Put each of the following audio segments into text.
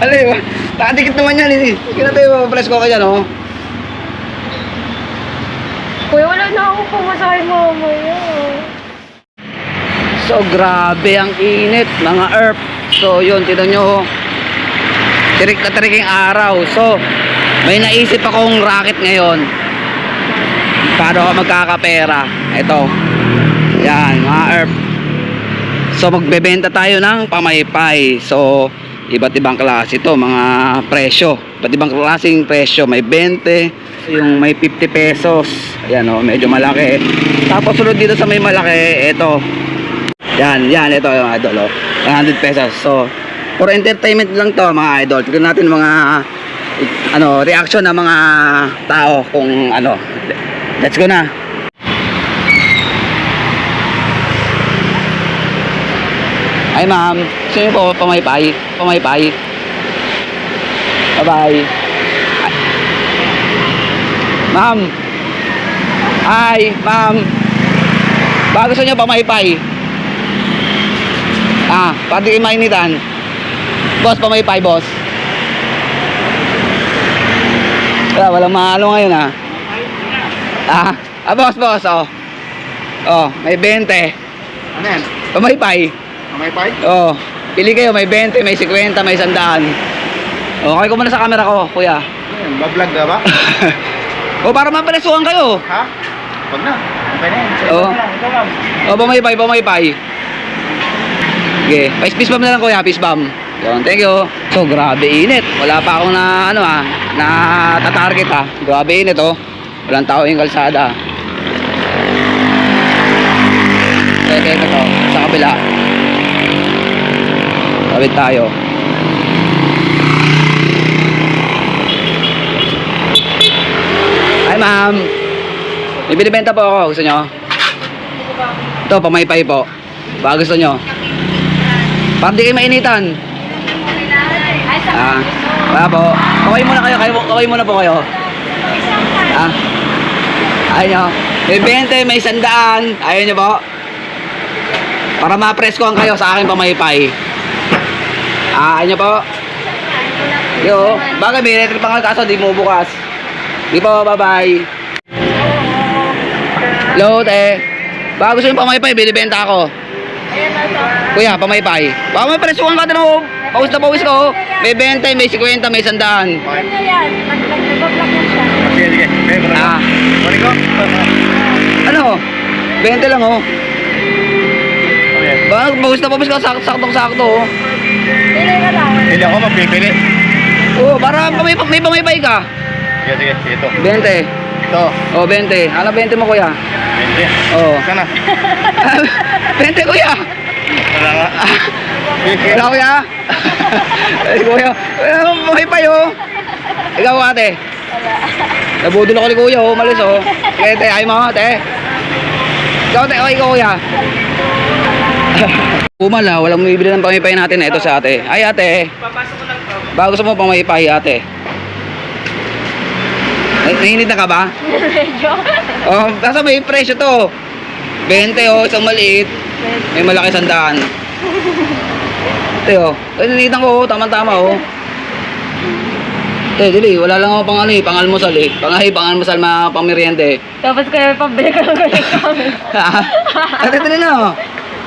Ano yun? Nakadikit naman yan eh. Sige na tayo, presko ka dyan oh. Kuya, wala na akong pumasahe mamaya. So grabe ang init mga Earth. So yun, tinan nyo. Tirik na tirik yung araw. So may naisip akong racket ngayon. Paano ka magkakapera? Ito. Yan mga Earth. So magbebenta tayo ng pamaypay. So iba't ibang klase ito, mga presyo. Iba't ibang klaseng presyo. May 20, yung may 50 pesos. Ayan o, medyo malaki. Tapos sunod dito sa may malaki, ito. Yan, ito yung idol o. 100 pesos. So, for entertainment lang to mga idol. Tignan natin mga reaction ng mga tao kung ano. Let's go na. Ay ma'am, gusto niyo po pamaypay? Pamaypay. Bye-bye. Ma'am. Hi, ma'am. Baka gusto niyo pamaypay? Pati kayo mainitan. Boss, pamaypay, boss. Walang mahalo ngayon boss, oh. Oh, may 20. Ano yan? Pamaypay. Pamaypay? Oh, pili kayo, may 20, may 50, may 100. Okay ko muna sa camera ko, kuya. Ano, bablog ka ba? O para mapresuhan kayo. Ha? Wag na. Okay na yan. Oo. Ikaw lang. O pamaypay. Okay, peace bump na lang kuya, peace bump. Yun, thank you. So grabe init. Wala pa akong na tatarget Grabe init oh. Walang tao yung kalsada. Okay, ito sa kabila. Kabit tayo. Hi ma'am. May binibenta po ako. Gusto nyo? Ito, pamaypay po. Baka gusto nyo? Para di kayo mainitan. Wala po. Okay muna kayo. Okay muna po kayo. Ayaw nyo. May 20, may 100. Ayaw nyo po. Para ma-preskohan kayo sa akin pamaypay. Ayaw nyo po. Yo, bakit may electric pang kaso di mo bukas? Di po, bye-bye. Hello, te. Baka gusto yung pamaypay, binibenta ako. Kuya, pamaypay. Baka may presuhan ka din ako. Pawis na pawis ko. May 20, may 50, may 100. Ano yan? Nag-vlog mo siya. Sige. Kunin ko. Ano? 20 lang oh. Okay. Baka pawis na pawis ka, saktong-sakto oh. Pili ka lang. Hindi ako magpipili. Oo, para may pamaypay ka. Sige. Ito. 20. Ito. Oh, 20. Ano 20 mo kuya? 20. Oo. Sana. 20 kuya. Wala nga. Wala kuya. Kuya, pamaypay oh. Ikaw ate. Wala. Nabudol ako ni kuya oh, malis oh. Sige te, ay mo te. Ikaw te, okay kuya. Umala, walang bibili ng pamaypay natin. Ito sa ate. Ay ate. Bago gusto mo pamaypay ate. Nainit na ka ba? Medyo. Oh, kasi may presyo to. 20 oh, isang maliit. May malaki 100. Ito oh. Ninitan ko oh, tama-tama oh. Dili, wala lang ako pang-almusal Pang-almusal, pang-meriende. Tapos kaya pabili ka lang kayo kami. Ate, dali na oh.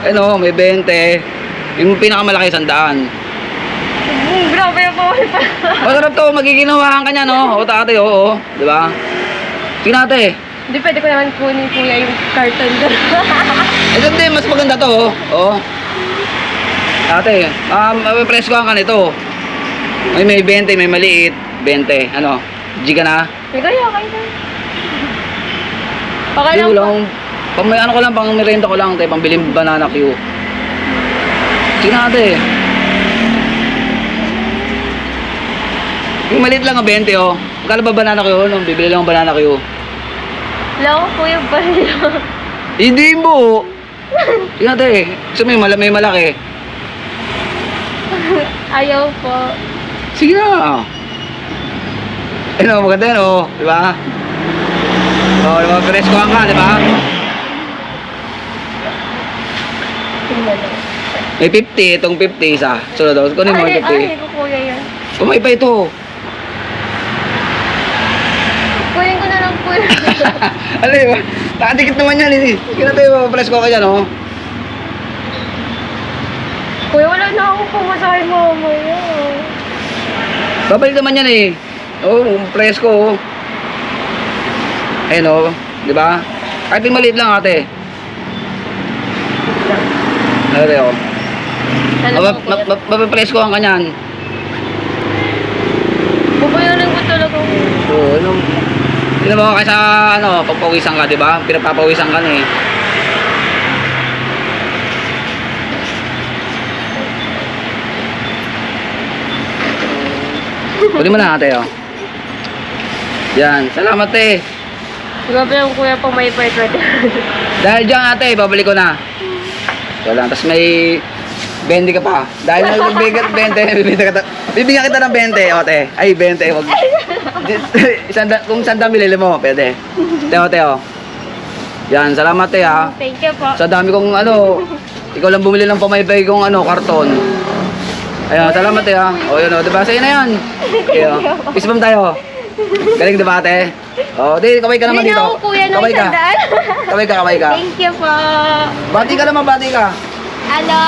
Ano, may 20. Yung pinakamalaki 100. Grabe yung pawis. Masarap to, magiginawahan ka niya no. O tate, oo. Di ba? Sige ate. Hindi, pwede ko naman kunin kuya yung carton doon. Hindi, mas maganda to oh. Oo. Ate, may preskohan ka nito. May 20, may maliit. 20. Ano? G ka na? May kaya, okay na. Okay Hindi lang lang. Ano ko lang, pang merienda ko lang. Pambili banana Q. Sige na ate. Yung maliit lang ang 20 oh. Magkano ba banana Q? Nung bibili lang ang banana Q. Wala ko kuya ba nila? Hindi mo. Sige na ate. Gusto mo may malaki. Ayaw po. Sige na. Ano, maganda yan oh. Diba? Oh, diba? Preskohan ka, diba? Tingnan lang. May 50, itong 50 isa. Sunod daw. Kunin mo yung 50. Ay, ko kuya yun. Kumay pa ito. Kunin ko na lang po yun. Ano yun? Nakadikit naman yan eh. Sige na tayo, papalas ko ka dyan oh. Kuya, wala na akong pumasakay mamaya. Babalik naman yan eh. Oo, presko oh. Ayun oh. Di ba? Kahit yung maliit lang ate. Ate oh. Ano po kuya? Mapapresko ang kanyan. Bubuyarin ko talaga ko. Oo, ano. Hindi naman kaysa ano, pagpawisan ka, di ba? Pinapapawisan ka na eh. Kunin mo na ate oh. Yan, salamat eh. Grabe lang kuya pang may birthday. Dahil dyan ate, babalik ko na. Wala, tapos may 20 ka pa. Dahil nagbibigay 20, bibigyan kita ng 20, ate. Ay, 20, wag. Kung sandang bilili mo, pwede. Teo, Teo. Yan, salamat te ha. Thank you po. Sa dami kong ano, ikaw lang bumili ng pamaypay kong ano, karton. Ayun, salamat te ha. O yun o, diba? Sa'yo na yan. Ayun. Peace bomb tayo. Galing diba ate? O, di, kaway ka naman Hindi dito. na ako kuya ng Kaway ka. sandaan. Kaway ka, kaway ka. Thank you po. Bati ka naman, bati ka. Ano?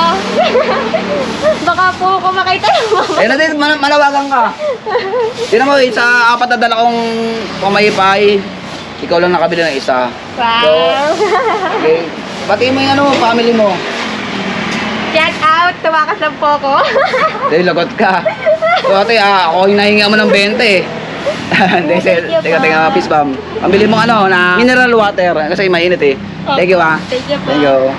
Baka po ako makita ng mama. Ayun na din, malawagan ka. Tignan mo, sa 4 na dala kong pamaypay, ikaw lang nakabili ng isa. Wow. Okay. Batiin mo yung ano, family mo. Shout out. Tumakas lang po ako. Dahil lagot ka. So ate, ako yung nahinga mo ng 20 eh. Hindi, teka, peace bomb. Pambili mo ano, na mineral water. Kasi mainit eh. Thank you ah. Thank you po. Thank you.